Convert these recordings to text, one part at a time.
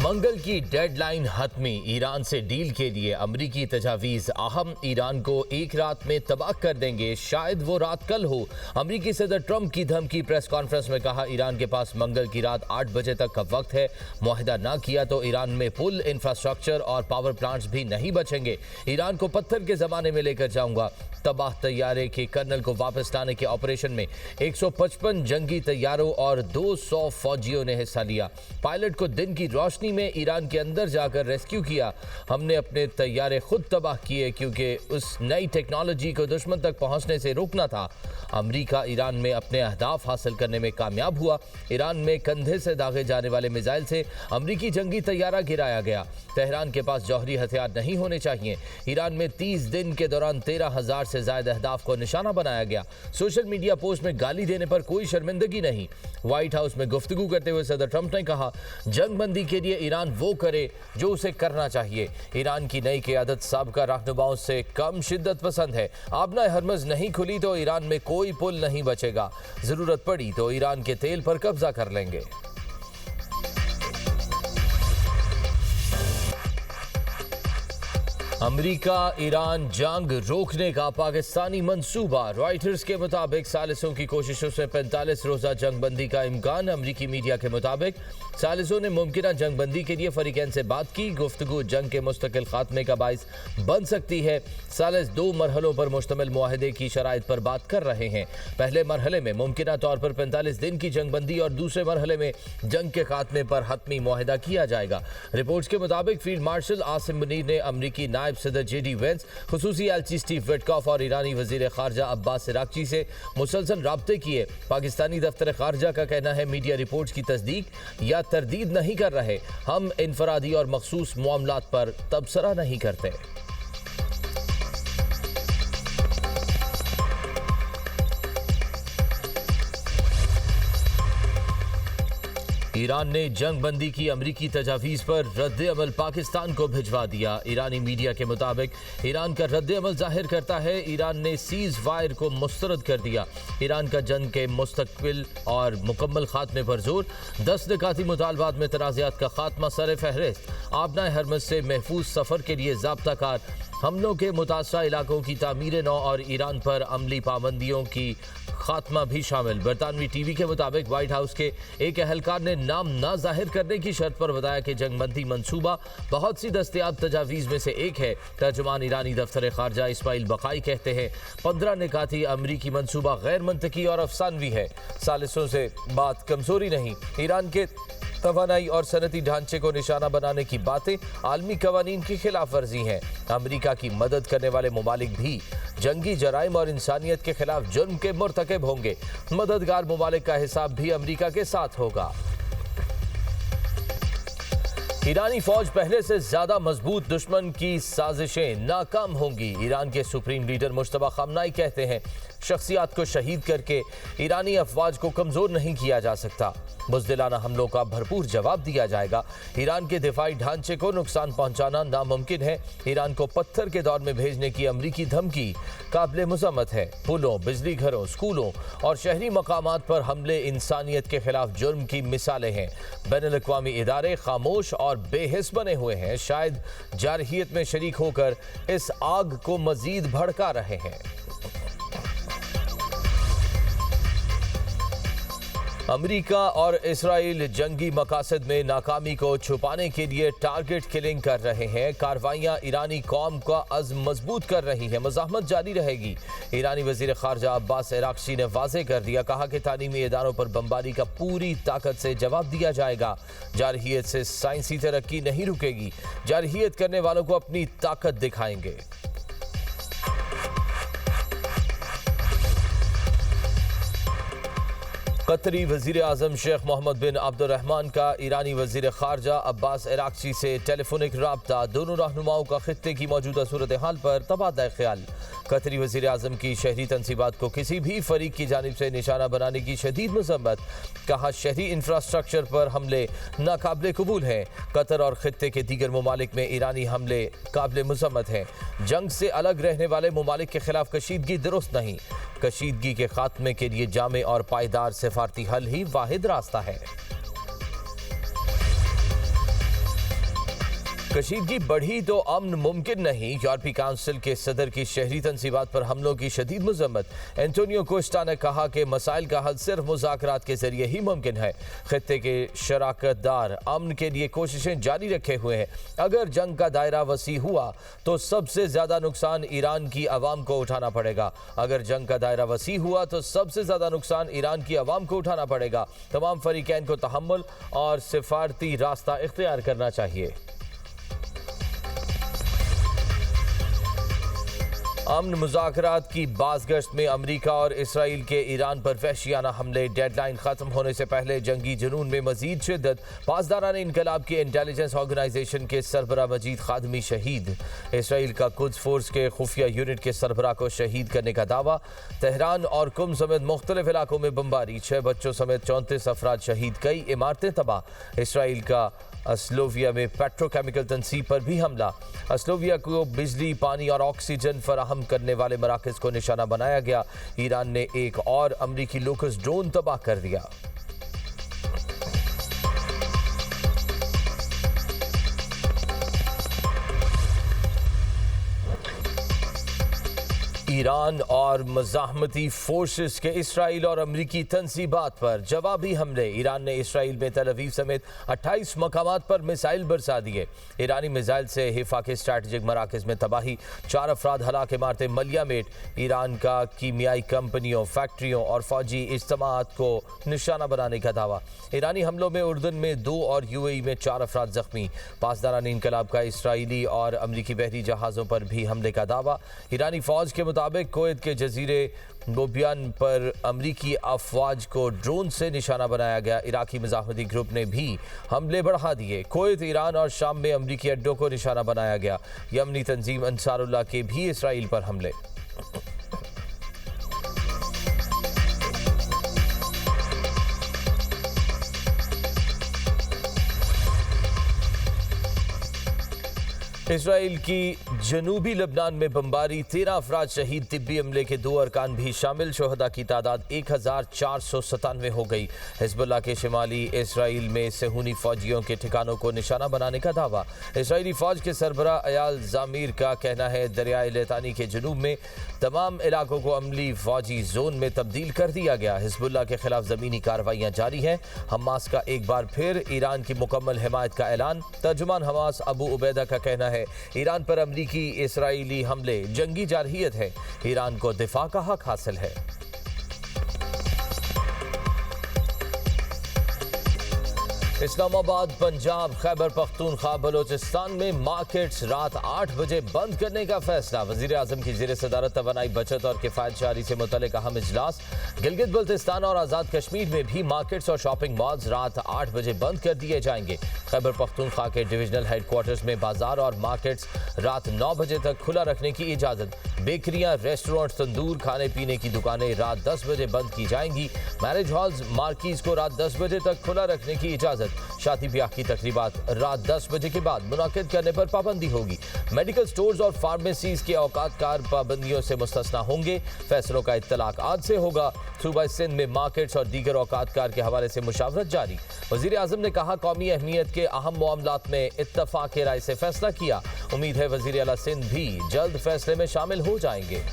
मंगल की deadline हतमी। Iran से deal के लिए अमरीकी तजावीज़ अहम। ईरान को एक रात में तबाह कर देंगे, शायद वो रात कल हो। अमरीकी सदर ट्रंप की धमकी। प्रेस कॉन्फ्रेंस में कहा, ईरान के पास मंगल की रात 8 बजे तक का वक्त है। मुआहिदा ना किया तो ईरान में पुल, इंफ्रास्ट्रक्चर और पावर प्लांट्स भी नहीं बचेंगे। ईरान को पत्थर के जमाने में लेकर जाऊंगा। तबाह तैयारे के कर्नल को वापस लाने के ऑपरेशन में 155 जंगी तैयारों और 200 फौजियों ने हिस्सा लिया। पायलट को दिन की रोशनी में ईरान के अंदर जाकर रेस्क्यू किया। हमने अपने तैयारे खुद तबाह किए क्योंकि उस नई टेक्नोलॉजी को दुश्मन तक पहुंचने से रोकना था। अमेरिका ईरान में अपने अहदाफ हासिल करने में कामयाब हुआ। ईरान में कंधे से दागे जाने वाले मिसाइल से अमेरिकी जंगी तैयारा गिराया गया। तेहरान के पास जौहरी हथियार नहीं होने चाहिए। ईरान में 30 दिन के दौरान 13,000 से ज्यादा अहदाफ को निशाना बनाया गया। सोशल मीडिया पोस्ट में गाली देने पर कोई शर्मिंदगी नहीं। व्हाइट हाउस में गुफ्तगू करते हुए सदर ट्रंप ने कहा, जंगबंदी के लिए ईरान वो करे जो उसे करना चाहिए। ईरान की नई क़यादत साबका रहनुमाओं से कम शिद्दत पसंद है। आबना हरमज नहीं खुली तो ईरान में कोई पुल नहीं बचेगा। जरूरत पड़ी तो ईरान के तेल पर कब्जा कर लेंगे। अमेरिका ईरान जंग रोकने का पाकिस्तानी मंसूबा। रॉयटर्स के मुताबिक सालिसों की कोशिशों से 45 रोज़ा जंगबंदी का इम्कान। अमेरिकी मीडिया के मुताबिक सालिसों ने मुमकिन जंगबंदी के लिए फरीकैन से बात की। गुफ्तगू जंग के मुस्तकिल खात्मे का बाइस बन सकती है। सालिस 2 मरहलों पर मुश्तमिल मुआहदे की शराइत पर बात कर रहे हैं। पहले मरहले में मुमकिन तौर पर 45 दिन की जंगबंदी और दूसरे मरहले में जंग के खात्मे पर हतमी मुआहदा किया जाएगा। रिपोर्ट्स के मुताबिक फील्ड मार्शल आसिम मुनीर ने अमरीकी नायब सदर JD वेंस, खुसूसी एलची स्टीव विटकॉफ और ईरानी वजीर खारजा अब्बास इराक्ची से मुसलसल राब्ते किए। पाकिस्तानी दफ्तर खारजा का कहना है, मीडिया रिपोर्ट्स की तस्दीक या तरदीद नहीं कर रहे। हम इनफरादी और मखसूस मामलात पर तबसरा नहीं करते। ईरान ने जंग बंदी की अमरीकी तजावीज़ पर रद्द अमल पाकिस्तान को भिजवा दिया। ईरानी मीडिया के मुताबिक ईरान का रद्द अमल जाहिर करता है ईरान ने सीज़ फायर को मुस्तरद कर दिया। ईरान का जंग के मुस्तक़बिल और मुकम्मल खात्मे पर जोर। 10 निकाती मुतालबात में तनाज़ात का खात्मा सर फहरिस्त। आबना हरमज से महफूज सफ़र के लिए ज़ाब्ता कार। हमलों के मुतासरा इलाकों की तामीर नौ और ईरान पर अमली पाबंदियों की खात्मा भी शामिल। बरतानवी टीवी के मुताबिक व्हाइट हाउस के एक अहलकार ने नाम ना जाहिर करने की शर्त पर बताया कि जंगबंदी मंसूबा बहुत सी दस्तयाब तजावीज़ में से एक है। तर्जुमान ईरानी दफ्तर खारजा इस्माइल बकाई कहते हैं, 15 निकाती अमरीकी मंसूबा गैर मंतकी और अफसानवी है। सालिसों से बात कमजोरी नहीं। ईरान के तवानाई और सनती ढांचे को निशाना बनाने की बातें आलमी कवानीन की खिलाफ वर्जी हैं। अमरीका की मदद करने वाले ममालिक भी जंगी जराइम और इंसानियत के खिलाफ जुर्म के मुर्तकब होंगे। मददगार ममालिक का हिसाब भी अमरीका के साथ होगा। ईरानी फौज पहले से ज्यादा मजबूत, दुश्मन की साजिशें नाकाम होंगी। ईरान के सुप्रीम लीडर मुश्तबा खामनाई कहते हैं, शख्सियात को शहीद करके ईरानी अफवाज को कमजोर नहीं किया जा सकता। बुज़दिलाना हमलों का भरपूर जवाब दिया जाएगा। ईरान के दिफाई ढांचे को नुकसान पहुंचाना नामुमकिन है। ईरान को पत्थर के दौर में भेजने की अमरीकी धमकी काबिल मुज़म्मत है। पुलों, बिजली घरों, स्कूलों और शहरी मकामात पर हमले इंसानियत के खिलाफ जुर्म की मिसालें हैं। बैनुल-अक़वामी इदारे खामोश और बेहिस बने हुए हैं, शायद जारहियत में शरीक होकर इस आग को मजीद भड़का रहे हैं। अमेरिका और इसराइल जंगी मकासद में नाकामी को छुपाने के लिए टारगेट किलिंग कर रहे हैं। कार्रवाइयाँ ईरानी कौम का अज़्म मजबूत कर रही हैं। मज़ाहमत जारी रहेगी। ईरानी वज़ीर ख़ारजा अब्बास इराक्ची ने वाज़े कर दिया, कहा कि तालीमी इदारों पर बमबारी का पूरी ताकत से जवाब दिया जाएगा। जारहियत से साइंसी तरक्की नहीं रुकेगी। जारहियत करने वालों को अपनी ताकत दिखाएंगे। कतरी वज़ीर आज़म शेख मोहम्मद बिन अब्दुर्रहमान का ईरानी वज़ीर ख़ारजा अब्बास इराक्ची से टेलीफोनिक राब्ता। दोनों रहनुमाओं का खित्ते की मौजूदा सूरत हाल पर तबादला ख्याल। कतरी वज़ीर आज़म की शहरी तनसीबात को किसी भी फरीक की जानिब से निशाना बनाने की शदीद मज़म्मत। कहा, शहरी इंफ्रास्ट्रक्चर पर हमले नाकाबिल कबूल हैं। कतर और खित्ते के दीगर ममालिक में ईरानी हमले काबिल मज़म्मत हैं। जंग से अलग रहने वाले ममालिक के खिलाफ कशीदगी दुरुस्त नहीं। कशीदगी के खात्मे के लिए जामे और पायदार सिफारती हल ही वाहिद रास्ता है। कशीदगी बढ़ी तो अमन मुमकिन नहीं। यूरोपीय काउंसिल के सदर की शहरी तंसीबात पर हमलों की शदीद मजम्मत। एंटोनियो कोस्टा ने कहा कि मसाइल का हल सिर्फ मुज़ाकरात के जरिए ही मुमकिन है। खित्ते के शराकतदार अमन के लिए कोशिशें जारी रखे हुए हैं। अगर जंग का दायरा वसी हुआ तो सबसे ज्यादा नुकसान ईरान की आवाम को उठाना पड़ेगा। अगर जंग का दायरा वसी हुआ तो सबसे ज्यादा नुकसान ईरान की आवाम को उठाना पड़ेगा। तमाम फरीकैन को तहम्मुल और सिफारती रास्ता इख्तियार करना चाहिए। अमन मुज़ाकरात की बाज़गश्त में अमरीका और इसराइल के ईरान पर वहशियाना हमले। डेडलाइन ख़त्म होने से पहले जंगी जुनून में मजीद शिद्दत। पासदारान इनकलाब की इंटेलिजेंस ऑर्गेनाइजेशन के सरबरा मजीद खादमी शहीद। इसराइल का कुद्स फोर्स के खुफिया यूनिट के सरबरा को शहीद करने का दावा। तेहरान और कुम समेत मुख्तलिफ इलाकों में बमबारी। 6 बच्चों समेत 34 अफराद शहीद। कई इमारतें तबाह। इसराइल का अस्लोविया में पेट्रोकेमिकल तनसीब पर भी हमला। अस्लोविया को बिजली, पानी और ऑक्सीजन फराहम करने वाले मराकज़ को निशाना बनाया गया। ईरान ने एक और अमरीकी लोकस ड्रोन तबाह कर दिया। ईरान और मज़ाहमती फोर्सेस के इसराइल और अमरीकी तंसीबात पर जवाबी हमले। ईरान ने इसराइल में तेल अवीव समेत 28 मकामात पर मिसाइल बरसा दिए। ईरानी मिसाइल से हिफा के स्ट्रैटेजिक मराकज़ में तबाही। 4 अफराद हलाक। इमारतें मलियामेट। ईरान का कीमियाई कंपनियों, फैक्ट्रियों और फौजी इज्तमात को निशाना बनाने का दावा। ईरानी हमलों में उर्दन में 2 और यूएई में 4 अफराद जख्मी। पासदारान इनकलाब का इसराइली और अमरीकी बहरी जहाज़ों पर भी हमले का दावा। ईरानी फौज के मुताबिक कुवैत के जजीरे बोबियान पर अमरीकी अफवाज को ड्रोन से निशाना बनाया गया। इराकी मुजाहिदी ग्रुप ने भी हमले बढ़ा दिए। कुवैत, ईरान और शाम में अमरीकी अड्डों को निशाना बनाया गया। यमनी तंजीम अंसारुल्लाह के भी इसराइल पर हमले। इसराइल की जनूबी लबनान में बमबारी। 13 अफराद शहीद। तिब्बी अमले के 2 अरकान भी शामिल। शोहदा की तादाद 1497 हो गई। हिजबुल्लाह के शिमाली इसराइल में सेहूनी फौजियों के ठिकानों को निशाना बनाने का दावा। इसराइली फौज के सरबरा अयाल जामिर का कहना है दरियाए लेतानी के जनूब में तमाम इलाकों को अमली फौजी जोन में तब्दील कर दिया गया। हिजबुल्लाह के खिलाफ ज़मीनी कार्रवाइयाँ जारी हैं। हमास का एक बार फिर ईरान की मुकम्मल हिमायत का ऐलान। तर्जुमान हमास अबू उबैदा का कहना है ईरान पर अमरीकी इसराइली हमले जंगी जारहियत है। ईरान को दिफा का हक हासिल है। इस्लामाबाद, पंजाब, खैबर पख्तूनख्वा, बलोचिस्तान में मार्केट्स रात 8 बजे बंद करने का फैसला। वजीर आजम की ज़ेर सदारत तवानाई, बचत और किफ़ायत शहरी से मुतल्लिक़ अहम इजलास। गिलगित बल्तिस्तान और आज़ाद कश्मीर में भी मार्केट्स और शॉपिंग मॉल्स रात 8 बजे बंद कर दिए जाएंगे। खैबर पख्तूनख्वा के डिविजनल हेडक्वार्टर्स में बाजार और मार्केट्स रात 9 बजे तक खुला रखने की इजाज़त। बेकरियां, रेस्टोरेंट, तंदूर, खाने पीने की दुकानें रात 10 बजे बंद की जाएंगी। मैरिज हॉल्स, मार्कीज को रात 10 बजे तक खुला रखने की इजाज़त। शादी ब्याह की तकरीबात रात 10 बजे के बाद मुनाकिद करने पर पाबंदी होगी। मेडिकल स्टोर्स और फार्मेसीज के औकातकार पाबंदियों से मुस्तस्ना होंगे। फैसलों का इत्तलाक आज से होगा। सूबा सिंध में मार्केट्स और दीगर औकातकार के हवाले से मुशावरत जारी। वजीर आजम ने कहा कौमी अहमियत के अहम मामलात में इत्तफाक राय से फैसला किया। उम्मीद है वजीर आला सिंध भी जल्द फैसले में शामिल हो जाएंगे।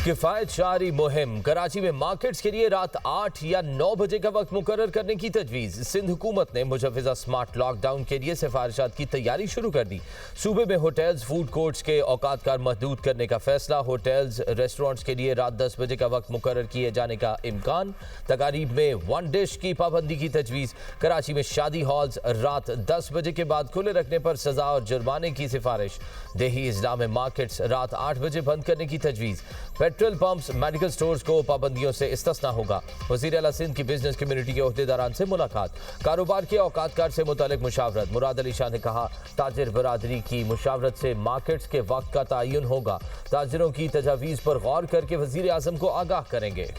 किफ़ायत शहरी मुहिम। कराची में मार्केट्स के लिए रात 8 या 9 बजे का वक्त मुकर्रर करने की तजवीज़। सिंध हुकूमत ने मुजव्वज़ा स्मार्ट लॉकडाउन के लिए सिफारिशात की तैयारी शुरू कर दी। सूबे में होटल्स, फूड कोर्ट्स के औकातकार महदूद करने का फैसला। होटल्स, रेस्टोरेंट्स के लिए रात 10 बजे का वक्त मुकर्रर किए जाने का इम्कान। तकारीब में 1 डिश की पाबंदी की तजवीज़। कराची में शादी हॉल्स रात 10 बजे के बाद खुले रखने पर सजा और जुर्माने की सिफारिश। देही इजला में मार्केट्स रात 8 बजे बंद करने की तजवीज़। पेट्रोल पंप्स, मेडिकल स्टोर्स को पाबंदियों से इस्तिस्ना होगा। वज़ीर आला सिंध की बिजनेस कम्युनिटी के ओहदेदारान से मुलाकात। कारोबार के औकातकार से मुतालिक मुशावरत। मुराद अली शाह ने कहा ताजिर बरादरी की मुशावरत से मार्केट्स के वक्त का तयन होगा। ताजिरों की तजावीज़ पर गौर करके वज़ीर आज़म को आगाह करेंगे।